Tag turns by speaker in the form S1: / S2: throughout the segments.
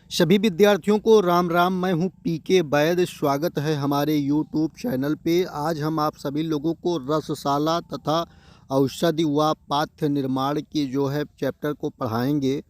S1: सभी विद्यार्थियों को राम राम। मैं हूं पीके वैद। स्वागत है हमारे यूट्यूब चैनल पे। आज हम आप सभी लोगों को रसशाला तथा औषधि व पाठ्य निर्माण की जो है चैप्टर को पढ़ाएंगे।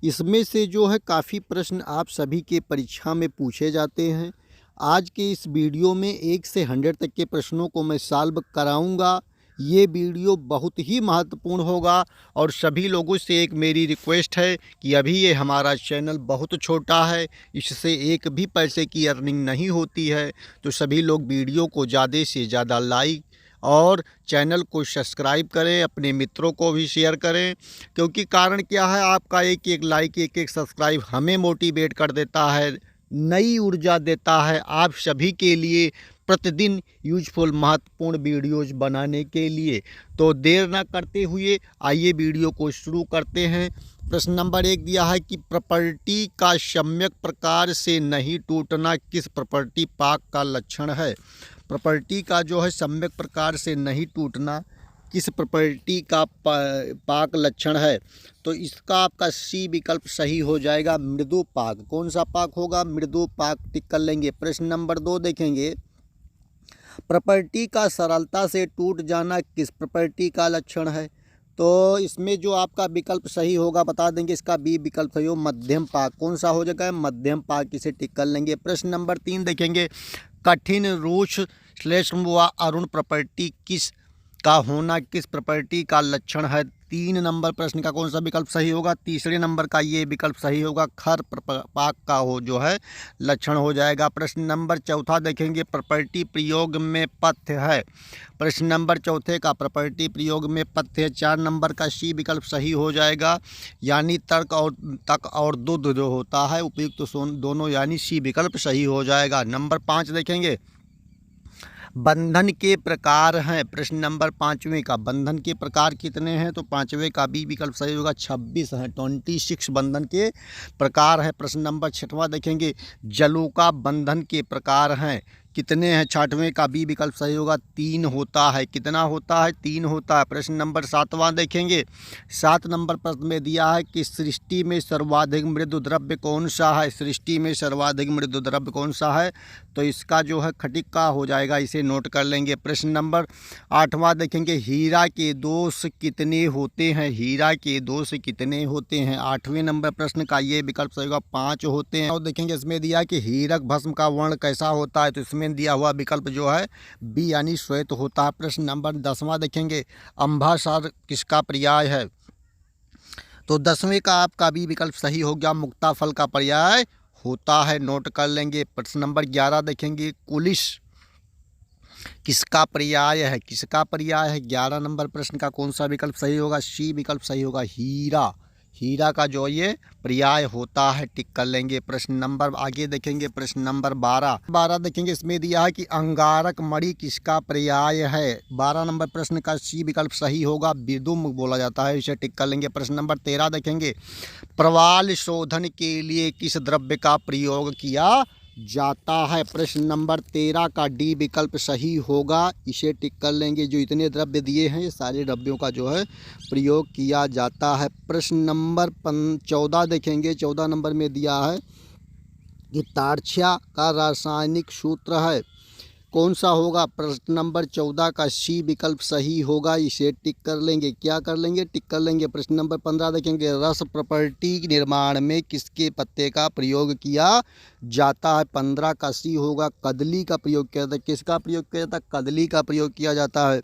S1: इसमें से जो है काफ़ी प्रश्न आप सभी के परीक्षा में पूछे जाते हैं। आज के इस वीडियो में 1 से 100 तक के प्रश्नों को मैं सॉल्व कराऊंगा। ये वीडियो बहुत ही महत्वपूर्ण होगा और सभी लोगों से एक मेरी रिक्वेस्ट है कि अभी ये हमारा चैनल बहुत छोटा है, इससे एक भी पैसे की अर्निंग नहीं होती है। तो सभी लोग वीडियो को ज़्यादा से ज़्यादा लाइक और चैनल को सब्सक्राइब करें, अपने मित्रों को भी शेयर करें। क्योंकि कारण क्या है, आपका एक एक लाइक, एक एक सब्सक्राइब हमें मोटिवेट कर देता है, नई ऊर्जा देता है आप सभी के लिए प्रतिदिन यूजफुल महत्वपूर्ण वीडियोज़ बनाने के लिए। तो देर ना करते हुए आइए वीडियो को शुरू करते हैं। प्रश्न नंबर 1 दिया है कि प्रॉपर्टी का सम्यक प्रकार से नहीं टूटना किस प्रॉपर्टी पाक का लक्षण है। प्रॉपर्टी का जो है सम्यक प्रकार से नहीं टूटना किस प्रॉपर्टी का पाक लक्षण है। तो इसका आपका सी विकल्प सही हो जाएगा, मृदु पाक। कौन सा पाक होगा? मृदु पाक। टिक कर लेंगे। प्रश्न नंबर 2 देखेंगे, प्रॉपर्टी का सरलता से टूट जाना किस प्रॉपर्टी का लक्षण है। तो इसमें जो आपका विकल्प सही होगा बता देंगे, इसका बी विकल्प सही हो, मध्यम पाक। कौन सा हो जाएगा? मध्यम पाक। इसे टिक कर लेंगे। प्रश्न नंबर 3 देखेंगे, कठिन रूक्ष श्लेष्म व अरुण प्रॉपर्टी किस का होना किस प्रॉपर्टी का लक्षण है। 3 नंबर प्रश्न का कौन सा विकल्प सही होगा? तीसरे नंबर का ये विकल्प सही होगा, खर पाक का हो जो है लक्षण हो जाएगा। प्रश्न नंबर 4 देखेंगे, प्रॉपर्टी प्रयोग में पथ्य है। प्रश्न नंबर 4 का प्रॉपर्टी प्रयोग में पथ्य है। 4 नंबर का सी विकल्प सही हो जाएगा, यानी तक और दुध जो होता है उपयुक्त दोनों, यानी सी विकल्प सही हो जाएगा। नंबर 5 देखेंगे, बंधन के प्रकार हैं। प्रश्न नंबर 5वें का बंधन के प्रकार कितने हैं? तो 5वें का बी विकल्प सही होगा, 26 हैं। 26 बंधन के प्रकार है। प्रश्न नंबर 6वां देखेंगे, जलों का बंधन के प्रकार हैं। कितने हैं? 6वें का बी विकल्प सही होगा, 3 होता है। कितना होता है? 3 होता है। प्रश्न नंबर 7वां देखेंगे, 7 नंबर प्रश्न में दिया है कि सृष्टि में सर्वाधिक मृदु द्रव्य कौन सा है। सृष्टि में सर्वाधिक मृदु द्रव्य कौन सा है? तो इसका जो है खटिक का हो जाएगा, इसे नोट कर लेंगे। प्रश्न नंबर 8वां देखेंगे, हीरा के दोष कितने होते हैं। हीरा के दोष कितने होते हैं? 8वें नंबर प्रश्न का ये विकल्प सही होगा, 5 होते हैं। और देखेंगे इसमें दिया कि हीरक भस्म का वर्ण कैसा होता है। तो इसमें दिया हुआ विकल्प जो है बी यानी श्वेत होता है। प्रश्न नंबर 10वां देखेंगे, अम्भासार किसका पर्याय है। तो 10वें का आपका बी विकल्प सही हो गया, मुक्ताफल का पर्याय होता है। नोट कर लेंगे। प्रश्न नंबर 11 देखेंगे, कुलिश किसका पर्याय है। किसका पर्याय है? 11 नंबर प्रश्न का कौन सा विकल्प सही होगा? सी विकल्प सही होगा, हीरा। हीरा का जो ये पर्याय होता है। टिक कर लेंगे। प्रश्न नंबर आगे देखेंगे, प्रश्न नंबर 12 देखेंगे। इसमें दिया है कि अंगारक मणि किसका पर्याय है। 12 नंबर प्रश्न का सी विकल्प सही होगा, विदुम बोला जाता है। इसे टिक कर लेंगे। प्रश्न नंबर 13 देखेंगे, प्रवाल शोधन के लिए किस द्रव्य का प्रयोग किया जाता है। प्रश्न नंबर 13 का डी विकल्प सही होगा, इसे टिक कर लेंगे। जो इतने द्रव्य दिए हैं ये सारे द्रव्यों का जो है प्रयोग किया जाता है। प्रश्न नंबर 14 देखेंगे। 14 नंबर में दिया है कि तारछा का रासायनिक सूत्र है। कौन सा होगा? प्रश्न नंबर 14 का सी विकल्प सही होगा, इसे टिक कर लेंगे। क्या कर लेंगे? टिक कर लेंगे। प्रश्न नंबर 15 देखेंगे, रस प्रॉपर्टी निर्माण में किसके पत्ते का प्रयोग किया जाता है। 15 का सी होगा, कदली का प्रयोग किया जाता है। किसका प्रयोग किया जाता है? कदली का प्रयोग किया जाता है।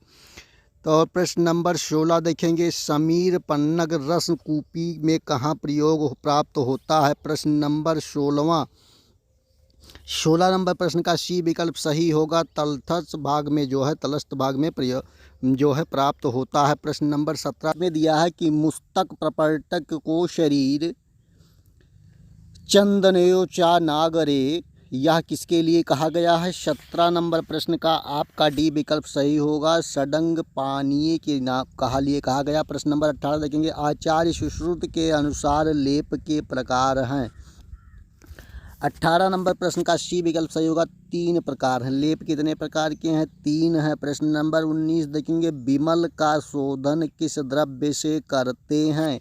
S1: तो प्रश्न नंबर 16 देखेंगे, समीर पन्नग रस कूपी में कहाँ प्रयोग प्राप्त होता है। प्रश्न नंबर 16 नंबर प्रश्न का सी विकल्प सही होगा, तलस्थ भाग में जो है तलस्थ भाग में प्रयोग जो है प्राप्त होता है। प्रश्न नंबर 17 में दिया है कि मुस्तक प्रपर्तक को शरीर चंदनयोचा नागरे यह किसके लिए कहा गया है। 17 नंबर प्रश्न का आपका डी विकल्प सही होगा, षडंग पानीय के नाम लिए कहा गया। प्रश्न नंबर 18 देखेंगे, आचार्य सुश्रुत के अनुसार लेप के प्रकार हैं। 18 नंबर प्रश्न का सी विकल्प सही होगा, 3 प्रकार हैं। लेप कितने प्रकार के हैं? 3 हैं। प्रश्न नंबर 19 देखेंगे, विमल का शोधन किस द्रव्य से करते हैं।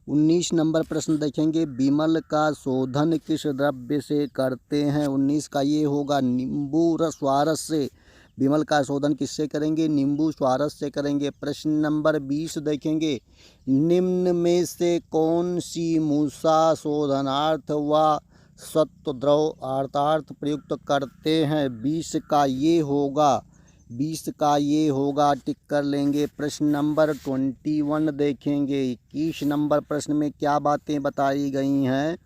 S1: 19 नंबर प्रश्न देखेंगे, विमल का शोधन किस द्रव्य से करते हैं? 19 का ये होगा नींबू स्वारस से। विमल का शोधन किससे करेंगे? नींबू स्वारस से करेंगे। प्रश्न नंबर 20 देखेंगे, निम्न में से कौन सी मूसा शोधनार्थ व सत्वद्रव अर्थार्थ प्रयुक्त करते हैं? 20 का ये होगा टिक कर लेंगे। प्रश्न नंबर 21 देखेंगे, 21 नंबर प्रश्न में क्या बातें बताई गई हैं?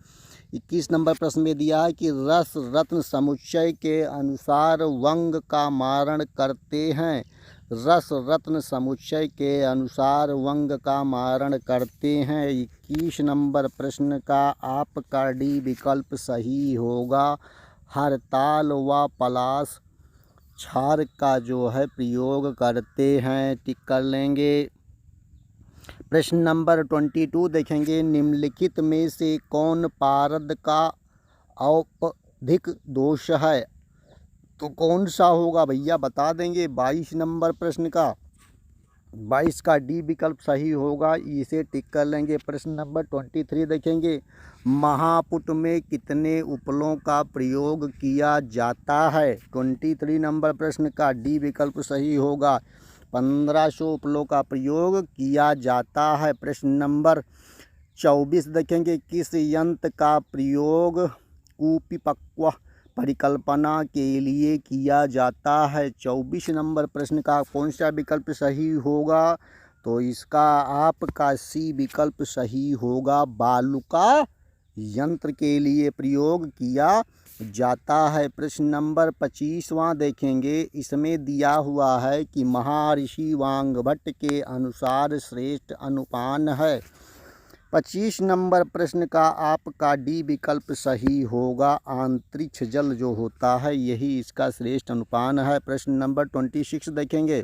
S1: 21 नंबर प्रश्न में दिया है कि रस रत्न समुच्चय के अनुसार वंग का मारण करते हैं। रस रत्न समुच्चय के अनुसार वंग का मारण करते हैं। 21 नंबर प्रश्न का आपका डी विकल्प सही होगा। हरताल व पलाश क्षार का जो है प्रयोग करते हैं, टिक कर लेंगे। प्रश्न नंबर 22 देखेंगे, निम्नलिखित में से कौन पारद का औपधिक दोष है? तो कौन सा होगा भैया बता देंगे। 22 नंबर प्रश्न का 22 का डी विकल्प सही होगा, इसे टिक कर लेंगे। प्रश्न नंबर 23 देखेंगे, महापुट में कितने उपलों का प्रयोग किया जाता है? 23 नंबर प्रश्न का डी विकल्प सही होगा, 1500 उपलों का प्रयोग किया जाता है। प्रश्न नंबर 24 देखेंगे, किस यंत्र का प्रयोग कुपिपक्व परिकल्पना के लिए किया जाता है? 24 नंबर प्रश्न का कौन सा विकल्प सही होगा? तो इसका आपका सी विकल्प सही होगा, बालुका यंत्र के लिए प्रयोग किया जाता है। प्रश्न नंबर 25वां देखेंगे, इसमें दिया हुआ है कि महर्षि वांगभट्ट के अनुसार श्रेष्ठ अनुपान है। 25 नंबर प्रश्न का आपका डी विकल्प सही होगा, अंतरिक्ष जल जो होता है यही इसका श्रेष्ठ अनुपान है। प्रश्न नंबर 26 देखेंगे,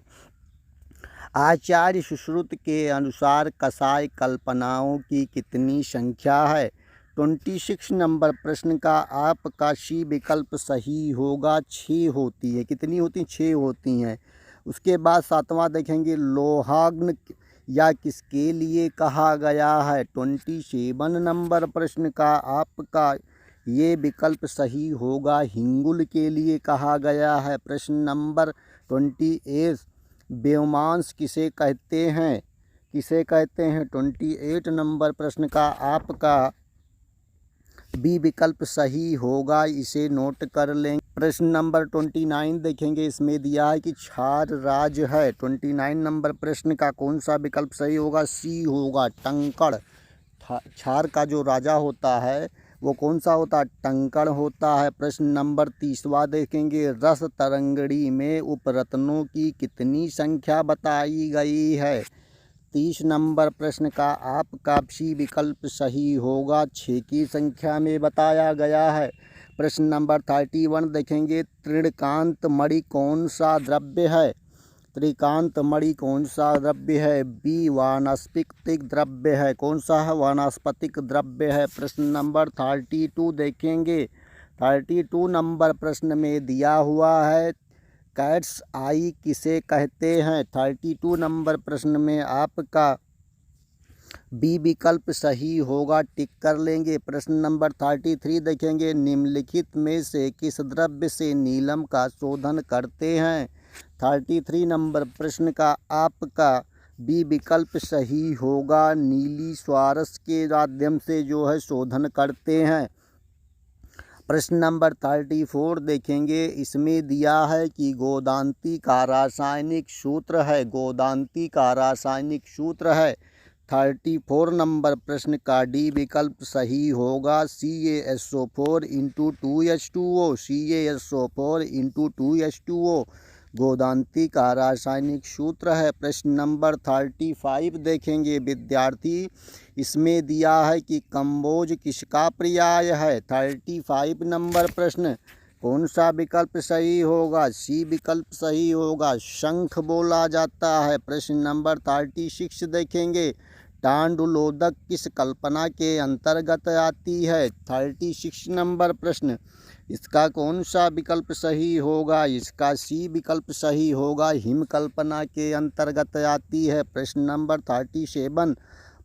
S1: आचार्य सुश्रुत के अनुसार कषाय कल्पनाओं की कितनी संख्या है? 26 नंबर प्रश्न का आपका सी विकल्प सही होगा, 6 होती है। कितनी होती हैं? 6 होती हैं। उसके बाद 7वां देखेंगे, लोहाग्नि या किसके लिए कहा गया है? 27 नंबर प्रश्न का आपका ये विकल्प सही होगा, हिंगुल के लिए कहा गया है। प्रश्न नंबर 28, व्योमांश किसे कहते हैं? 28 नंबर प्रश्न का आपका बी विकल्प सही होगा, इसे नोट कर लें। प्रश्न नंबर 29 देखेंगे, इसमें दिया है कि क्षार राज है। 29 नंबर प्रश्न का कौन सा विकल्प सही होगा? सी होगा, टंकण। क्षार का जो राजा होता है वो कौन सा होता है? टंकण होता है। प्रश्न नंबर 30वां देखेंगे, रस तरंगणी में उपरत्नों की कितनी संख्या बताई गई है? 30 नंबर प्रश्न का आपका सी विकल्प सही होगा, 6 की संख्या में बताया गया है। प्रश्न नंबर 31 देखेंगे, त्रिकांत मणि कौन सा द्रव्य है? त्रिकांत मणि कौन सा द्रव्य है? बी वानस्पतिक द्रव्य है। कौन सा है? वानस्पतिक द्रव्य है। प्रश्न नंबर 32 देखेंगे, 32 नंबर प्रश्न में दिया हुआ है, कैट्स आई किसे कहते हैं? 32 नंबर प्रश्न में आपका बी विकल्प सही होगा, टिक कर लेंगे। प्रश्न नंबर 33 देखेंगे, निम्नलिखित में से किस द्रव्य से नीलम का शोधन करते हैं? 33 नंबर प्रश्न का आपका बी विकल्प सही होगा, नीली स्वारस के माध्यम से जो है शोधन करते हैं। प्रश्न नंबर 34 देखेंगे, इसमें दिया है कि गोदांती का रासायनिक सूत्र है। गोदांती का रासायनिक सूत्र है। 34 नंबर प्रश्न का डी विकल्प सही होगा, CaSO4 × 2H2O। CaSO4 × 2H2O गोदांती का रासायनिक सूत्र है। प्रश्न नंबर 35 देखेंगे विद्यार्थी, इसमें दिया है कि कंबोज किसका पर्याय है? 35 नंबर प्रश्न कौन सा विकल्प सही होगा? सी विकल्प सही होगा, शंख बोला जाता है। प्रश्न नंबर 36 देखेंगे, टांडुलोदक किस कल्पना के अंतर्गत आती है? 36 नंबर प्रश्न, इसका कौन सा विकल्प सही होगा? इसका सी विकल्प सही होगा, हिम कल्पना के अंतर्गत आती है। प्रश्न नंबर 37,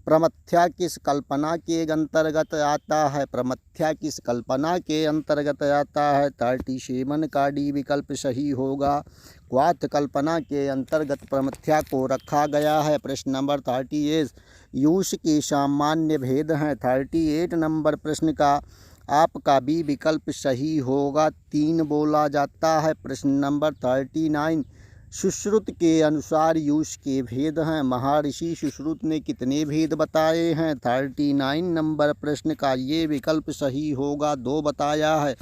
S1: प्रमथ्या किस कल्पना के अंतर्गत आता है? प्रमथ्या किस कल्पना के अंतर्गत आता है? 37 का डी विकल्प सही होगा। क्वाथ कल्पना के अंतर्गत प्रमथ्या को रखा गया है। प्रश्न नंबर 38 यूष के सामान्य भेद हैं। 38 नंबर प्रश्न का आपका बी विकल्प सही होगा। 3 बोला जाता है। प्रश्न नंबर 39 सुश्रुत के अनुसार यूष के भेद हैं। महर्षि सुश्रुत ने कितने भेद बताए हैं? 39 नंबर प्रश्न का ये विकल्प सही होगा। 2 बताया है।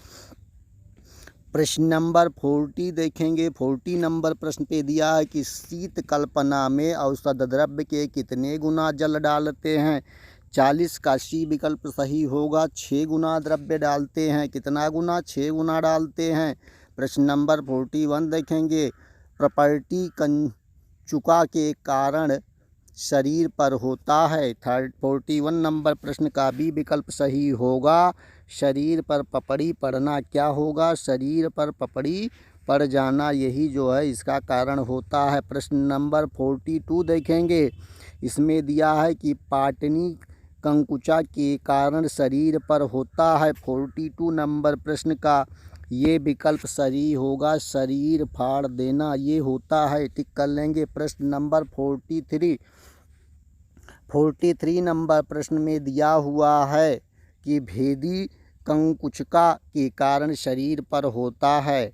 S1: प्रश्न नंबर 40 देखेंगे। 40 नंबर प्रश्न पे दिया है कि शीत कल्पना में औसत द्रव्य के कितने गुना जल डालते हैं? 40 का सी विकल्प सही होगा। 6 गुना द्रव्य डालते हैं। कितना गुना? 6 गुना डालते हैं। प्रश्न नंबर 41 देखेंगे। प्रॉपर्टी कंचुका के कारण शरीर पर होता है। 41 नंबर प्रश्न का बी विकल्प सही होगा। शरीर पर पपड़ी पड़ना क्या होगा? शरीर पर पपड़ी पड़ जाना, यही जो है इसका कारण होता है। प्रश्न नंबर 42 देखेंगे। इसमें दिया है कि पाटनी कंकुचा के कारण शरीर पर होता है। 42 नंबर प्रश्न का ये विकल्प सही होगा। शरीर फाड़ देना ये होता है। टिक कर लेंगे। प्रश्न नंबर 43 नंबर प्रश्न में दिया हुआ है कि भेदी कंकुचका के कारण शरीर पर होता है,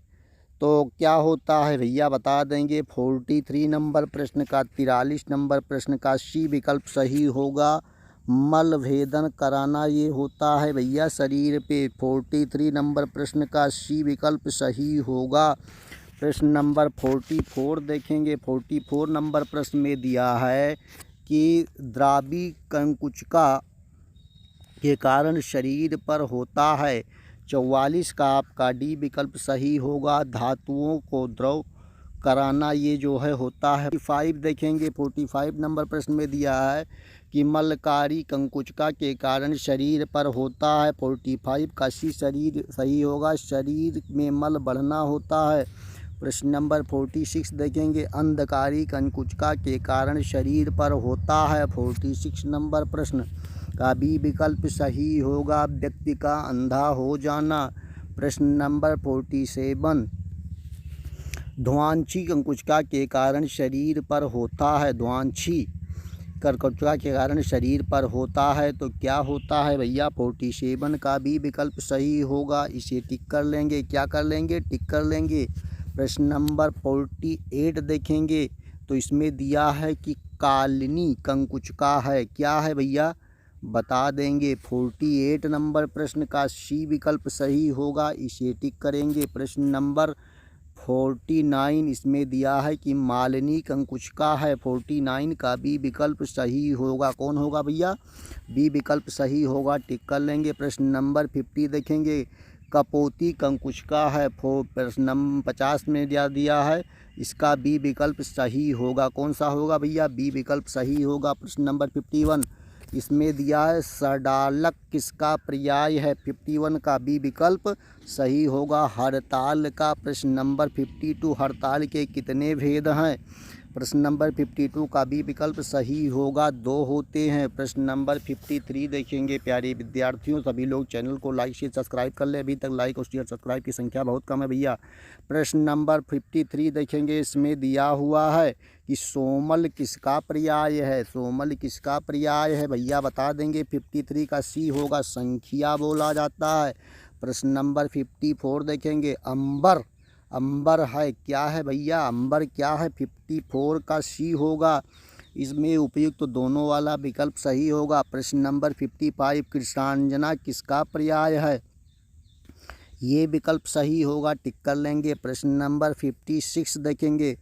S1: तो क्या होता है भैया बता देंगे। 43 नंबर प्रश्न का 43 नंबर प्रश्न का सी विकल्प सही होगा। मल भेदन कराना ये होता है भैया शरीर पे। 43 नंबर प्रश्न का सी विकल्प सही होगा। प्रश्न नंबर 44 देखेंगे। 44 नंबर प्रश्न में दिया है कि द्रावी कंकुचका के कारण शरीर पर होता है। 44 का आपका डी विकल्प सही होगा। धातुओं को द्रव कराना ये जो है होता है। 45 देखेंगे। 45 नंबर प्रश्न में दिया है कि मलकारी कंकुचका के कारण शरीर पर होता है। 45 का सी शरीर सही होगा। शरीर में मल बढ़ना होता है। प्रश्न नंबर 46 देखेंगे। अंधकारी कंकुचका के कारण शरीर पर होता है। 46 नंबर प्रश्न का बी विकल्प सही होगा। व्यक्ति का अंधा हो जाना। प्रश्न नंबर 47 ध्वांछी कंकुचका के कारण शरीर पर होता है। ध्वांछी कंकुचका के कारण शरीर पर होता है, तो क्या होता है भैया? 47 का बी विकल्प सही होगा। इसे टिक कर लेंगे। क्या कर लेंगे? टिक कर लेंगे। प्रश्न नंबर 48 देखेंगे। तो इसमें दिया है कि कालिनी कंकुचका है। क्या है भैया बता देंगे। 48 नंबर प्रश्न का सी विकल्प सही होगा। इसे टिक करेंगे। प्रश्न नंबर 49 इसमें दिया है कि मालिनी कंकुचका है। 49 का बी विकल्प सही होगा। कौन होगा भैया? बी विकल्प सही होगा। टिक कर लेंगे। प्रश्न नंबर 50 देखेंगे। कपोती कंकुचका है। प्रश्न नंबर 50 में दिया है। इसका बी विकल्प सही होगा। कौन सा होगा भैया? बी विकल्प सही होगा। प्रश्न नंबर 51 इसमें दिया है सडालक किसका पर्याय है? 51 का बी विकल्प सही होगा। हड़ताल का। प्रश्न नंबर 52 हड़ताल के कितने भेद हैं? प्रश्न नंबर 52 का बी विकल्प सही होगा। 2 होते हैं। प्रश्न नंबर 53 देखेंगे। प्यारे विद्यार्थियों, सभी लोग चैनल को लाइक शेयर सब्सक्राइब कर ले। अभी तक लाइक और शेयर सब्सक्राइब की संख्या बहुत कम है भैया। प्रश्न नंबर 53 देखेंगे। इसमें दिया हुआ है कि सोमल किसका पर्याय है? सोमल किसका पर्याय है भैया बता देंगे। 53 का सी होगा। संख्या बोला जाता है। प्रश्न नंबर 54 देखेंगे। अंबर अंबर है। क्या है भैया? अंबर क्या है? 54 का सी होगा। इसमें उपयुक्त दोनों वाला विकल्प सही होगा। प्रश्न नंबर 55 कृष्णांजना किसका पर्याय है? ये विकल्प सही होगा। टिक कर लेंगे। प्रश्न नंबर 56 देखेंगे।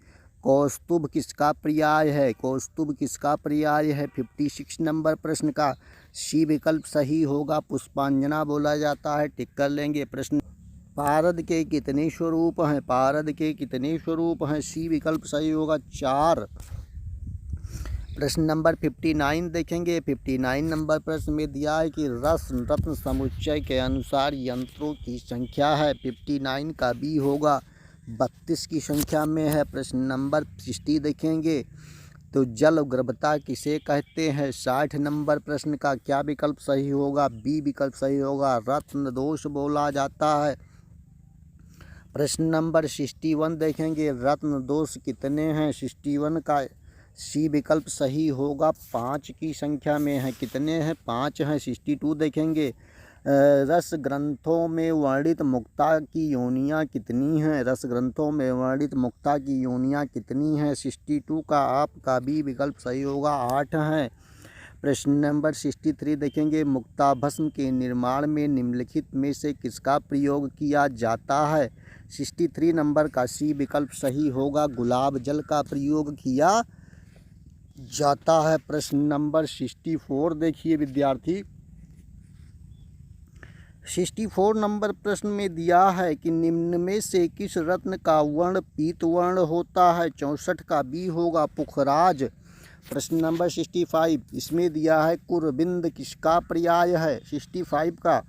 S1: कौस्तुभ किसका पर्याय है? कौस्तुभ किसका पर्याय है? 56 नंबर प्रश्न का सी विकल्प सही होगा। पुष्पांजना बोला जाता है। टिक कर लेंगे। प्रश्न पारद के कितने स्वरूप हैं? पारद के कितने स्वरूप हैं? सी विकल्प सही होगा। 4। प्रश्न नंबर 59 देखेंगे। 59 नंबर प्रश्न में दिया है कि रस रत्न समुच्चय के अनुसार यंत्रों की संख्या है। 59 का बी होगा। 32 की संख्या में है। प्रश्न नंबर 60 देखेंगे। तो जल गर्भता किसे कहते हैं। 60 नंबर प्रश्न का क्या विकल्प सही होगा। बी विकल्प सही होगा, रत्न दोष बोला जाता है। प्रश्न नंबर 61 देखेंगे, रत्न दोष कितने हैं। 61 का सी विकल्प सही होगा, 5 की संख्या में है। कितने हैं, 5 हैं। 62 देखेंगे, रस ग्रंथों में वर्णित मुक्ता की योनियाँ कितनी हैं। रस ग्रंथों में वर्णित मुक्ता की योनियाँ कितनी हैं। 62 का आपका बी विकल्प सही होगा, 8 हैं। प्रश्न नंबर 63 देखेंगे, मुक्ता भस्म के निर्माण में निम्नलिखित में से किसका प्रयोग किया जाता है। 63 नंबर का सी विकल्प सही होगा, गुलाब जल का प्रयोग किया जाता है। प्रश्न नंबर 64 देखिए विद्यार्थी, 64 नंबर प्रश्न में दिया है कि निम्न में से किस रत्न का वर्ण पीत वर्ण होता है। 64 का बी होगा, पुखराज। प्रश्न नंबर 65, इसमें दिया है कुरबिंद किसका पर्याय है। 65 का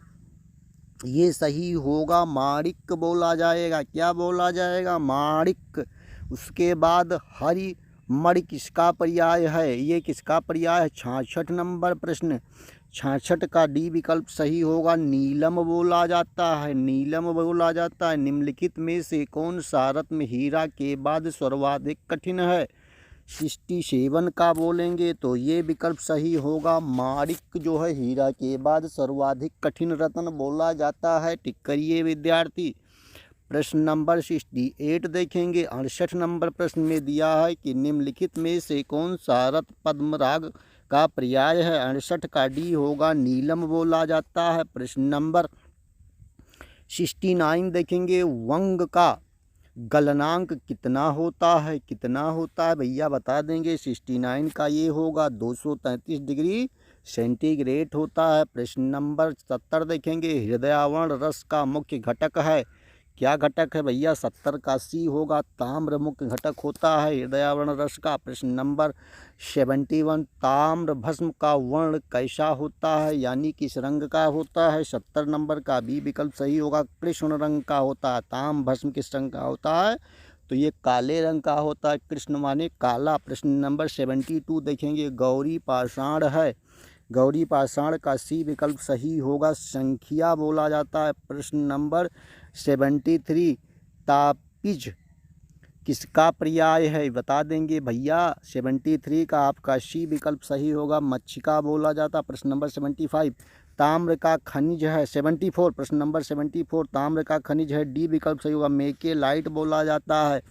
S1: ये सही होगा, माणिक बोला जाएगा। क्या बोला जाएगा, माणिक। उसके बाद हरि मणि किसका पर्याय है। ये किसका पर्याय है। 66 नंबर प्रश्न, 66 का डी विकल्प सही होगा, नीलम बोला जाता है। नीलम बोला जाता है। निम्नलिखित में से कौन सा रत्न हीरा के बाद सर्वाधिक कठिन है। 67 का बोलेंगे तो ये विकल्प सही होगा, माणिक जो है हीरा के बाद सर्वाधिक कठिन रत्न बोला जाता है। टिक करिए विद्यार्थी। प्रश्न नंबर 68 देखेंगे, 68 नंबर प्रश्न में दिया है कि निम्नलिखित में से कौन सा रत्न पद्मराग का पर्याय है। 68 का डी होगा, नीलम बोला जाता है। प्रश्न नंबर 69 देखेंगे, वंग का गलनांक कितना होता है। कितना होता है भैया बता देंगे। 69 का ये होगा 233 डिग्री सेंटीग्रेड होता है। प्रश्न नंबर 70 देखेंगे, हृदयावरण रस का मुख्य घटक है। क्या घटक है भैया, 70 का सी होगा, ताम्र मुख्य घटक होता है हृदयावरण रस का। प्रश्न नंबर 71, ताम्र भस्म का वर्ण कैसा होता है, यानी किस रंग का होता है। 70 नंबर का बी विकल्प सही होगा, कृष्ण रंग का होता है। ताम्र भस्म किस रंग का होता है, तो ये काले रंग का होता है, कृष्ण माने काला। प्रश्न नंबर 72 देखेंगे, गौरी पाषाण है। गौरी पाषाण का सी विकल्प सही होगा, संख्या बोला जाता है। प्रश्न नंबर 73, तापिज किसका पर्याय है, बता देंगे भैया। 73 का आपका सी विकल्प सही होगा, मच्छिका बोला जाता। प्रश्न नंबर 75, ताम्र का खनिज है। 74 प्रश्न नंबर 74, ताम्र का खनिज है, डी विकल्प सही होगा, मेकेलाइट बोला जाता है।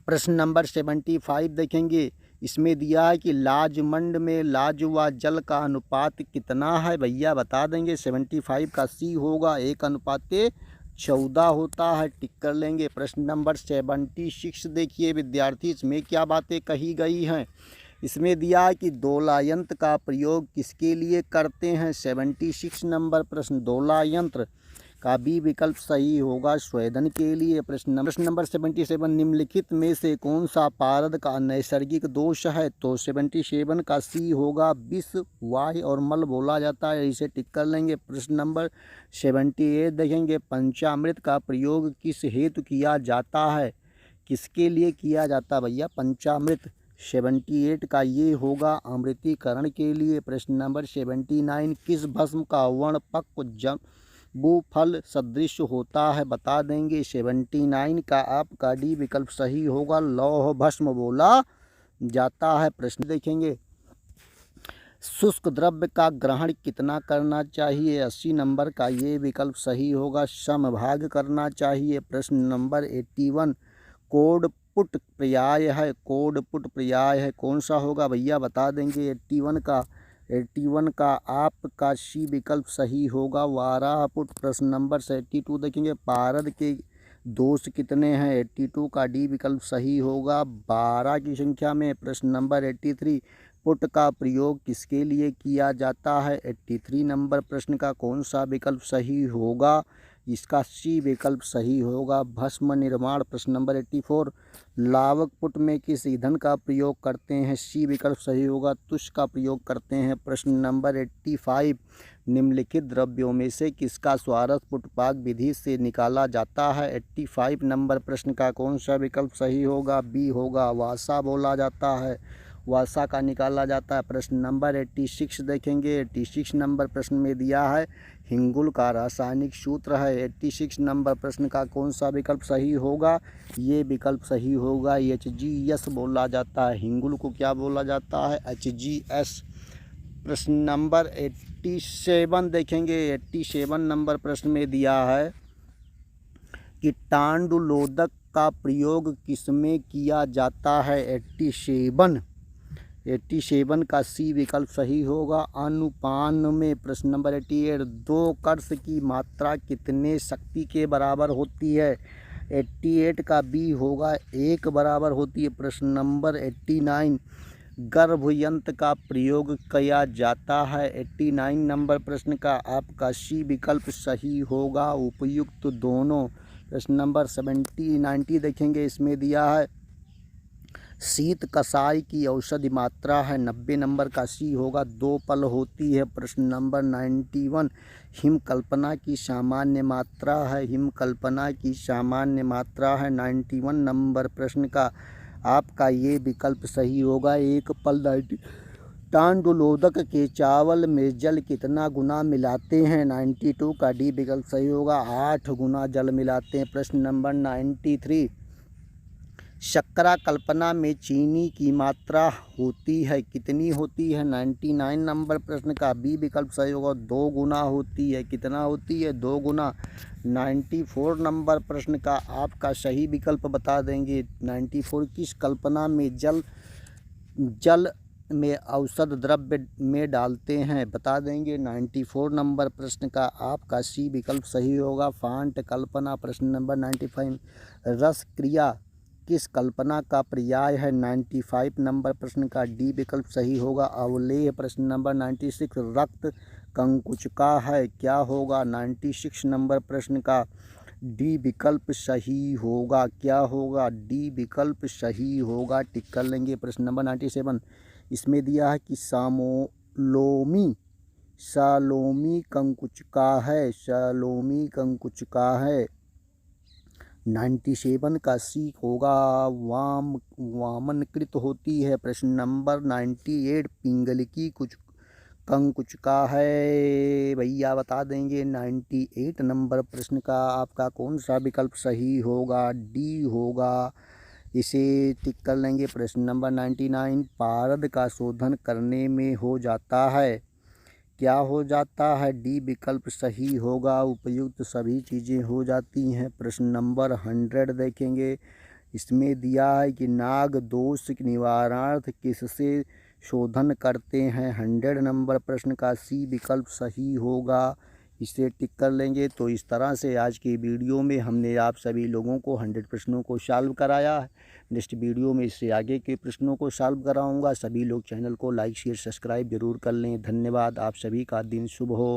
S1: प्रश्न नंबर 75 देखेंगे, इसमें दिया है कि लाजमंड में लाज व जल का अनुपात कितना है, भैया बता देंगे। 75 का सी होगा, 1:14 होता है। टिक कर लेंगे। प्रश्न नंबर 76 देखिए विद्यार्थी, इसमें क्या बातें कही गई हैं। इसमें दिया है कि दोला यंत्र का प्रयोग किसके लिए करते हैं। 76 नंबर प्रश्न, दोला यंत्र का बी विकल्प सही होगा, स्वेदन के लिए। प्रश्न नंबर 77, निम्नलिखित में से कौन सा पारद का नैसर्गिक दोष है। तो 77 का सी होगा, विष वायु और मल बोला जाता है, इसे टिक कर लेंगे। प्रश्न नंबर 78 देखेंगे, पंचामृत का प्रयोग किस हेतु किया जाता है। किसके लिए किया जाता भैया पंचामृत। 78 का ये होगा, अमृतीकरण के लिए। प्रश्न नंबर 79, किस भस्म का वर्ण पक्व वो फल सदृश होता है, बता देंगे। 79 का आपका डी विकल्प सही होगा, लौह भस्म बोला जाता है। प्रश्न देखेंगे, शुष्क द्रव्य का ग्रहण कितना करना चाहिए। 80 नंबर का ये विकल्प सही होगा, समभाग करना चाहिए। प्रश्न नंबर 81, कोड पुट पर्याय है। कोड पुट पर्याय है, कौन सा होगा भैया बता देंगे। 81 का आपका सी विकल्प सही होगा, वाराहपुट। प्रश्न नंबर 82 देखेंगे, पारद के दोष कितने हैं। 82 का डी विकल्प सही होगा, 12 की संख्या में। प्रश्न नंबर 83, पुट का प्रयोग किसके लिए किया जाता है। 83 नंबर प्रश्न का कौन सा विकल्प सही होगा, इसका सी विकल्प सही होगा। भस्म निर्माण प्रश्न नंबर 84। लावक पुट में किस ईंधन का प्रयोग करते हैं? सी विकल्प सही होगा। तुष का प्रयोग करते हैं। प्रश्न नंबर 85। निम्नलिखित द्रव्यों में से किसका स्वारस पुटपाक विधि से निकाला जाता है? 85 नंबर प्रश्न का कौन सा विकल्प सही होगा? बी होगा। वासा बोला जाता है, वासा का निकाला जाता है। प्रश्न नंबर 86 देखेंगे। 86 नंबर प्रश्न में दिया है हिंगुल का रासायनिक सूत्र है। 86 नंबर प्रश्न का कौन सा विकल्प सही होगा? ये विकल्प सही होगा। HGS बोला जाता है। हिंगुल को क्या बोला जाता है? HGS। प्रश्न नंबर 87 देखेंगे। 87 नंबर प्रश्न में दिया है कि तांडुलोदक का प्रयोग किसमें किया जाता है? 87 का सी विकल्प सही होगा। अनुपान में। प्रश्न नंबर 88। 2 कर्ष की मात्रा कितने शक्ति के बराबर होती है? 88 का बी होगा, 1 बराबर होती है। प्रश्न नंबर 89। गर्भयंत्र का प्रयोग किया जाता है। 89 नंबर प्रश्न का आपका सी विकल्प सही होगा। उपयुक्त दोनों। प्रश्न नंबर 90 देखेंगे। इसमें दिया है शीत कषाय की औषधि मात्रा है। 90 नंबर का सी होगा। 2 पल होती है। प्रश्न नंबर 91। हिमकल्पना की सामान्य मात्रा है। हिमकल्पना की सामान्य मात्रा है। 91 नंबर प्रश्न का आपका ये विकल्प सही होगा। 1 पल। तांडुलोदक के चावल में जल कितना गुना मिलाते हैं? 92 का डी विकल्प सही होगा। 8 गुना जल मिलाते हैं। प्रश्न नंबर 93। शर्करा कल्पना में चीनी की मात्रा होती है, कितनी होती है? 99 नंबर प्रश्न का बी विकल्प सही होगा। 2 गुना होती है। कितना होती है? 2 गुना। 94 नंबर प्रश्न का आपका सही विकल्प बता देंगे। 94 किस कल्पना में जल में औषध द्रव्य में डालते हैं? बता देंगे। 94 नंबर प्रश्न का आपका सी विकल्प सही होगा। फांट कल्पना। प्रश्न नंबर 95। रस क्रिया किस कल्पना का पर्याय है? 95 नंबर प्रश्न का डी विकल्प सही होगा। अवलेह। प्रश्न नंबर 96। रक्त कंकुचका है, क्या होगा? 96 नंबर प्रश्न का डी विकल्प सही होगा। क्या होगा? डी विकल्प सही होगा। टिक कर लेंगे। प्रश्न नंबर 97। इसमें दिया है कि सालोमी कंकुचका है। सालोमी कंकुचका है। 97 का सी होगा। वामनकृत होती है। प्रश्न नंबर 98। पिंगलकी कुछ कंकुचका है, भैया बता देंगे। 98 नंबर प्रश्न का आपका कौन सा विकल्प सही होगा? डी होगा। इसे टिक कर लेंगे। प्रश्न नंबर 99। पारद का शोधन करने में हो जाता है, क्या हो जाता है? डी विकल्प सही होगा। उपयुक्त सभी चीज़ें हो जाती हैं। प्रश्न नंबर 100 देखेंगे। इसमें दिया है कि नाग दोष निवारणार्थ किससे शोधन करते हैं? 100 नंबर प्रश्न का सी विकल्प सही होगा। इसे टिक कर लेंगे। तो इस तरह से आज की वीडियो में हमने आप सभी लोगों को 100 प्रश्नों को सॉल्व कराया है। नेक्स्ट वीडियो में इससे आगे के प्रश्नों को सॉल्व कराऊंगा। सभी लोग चैनल को लाइक शेयर सब्सक्राइब जरूर कर लें। धन्यवाद। आप सभी का दिन शुभ हो।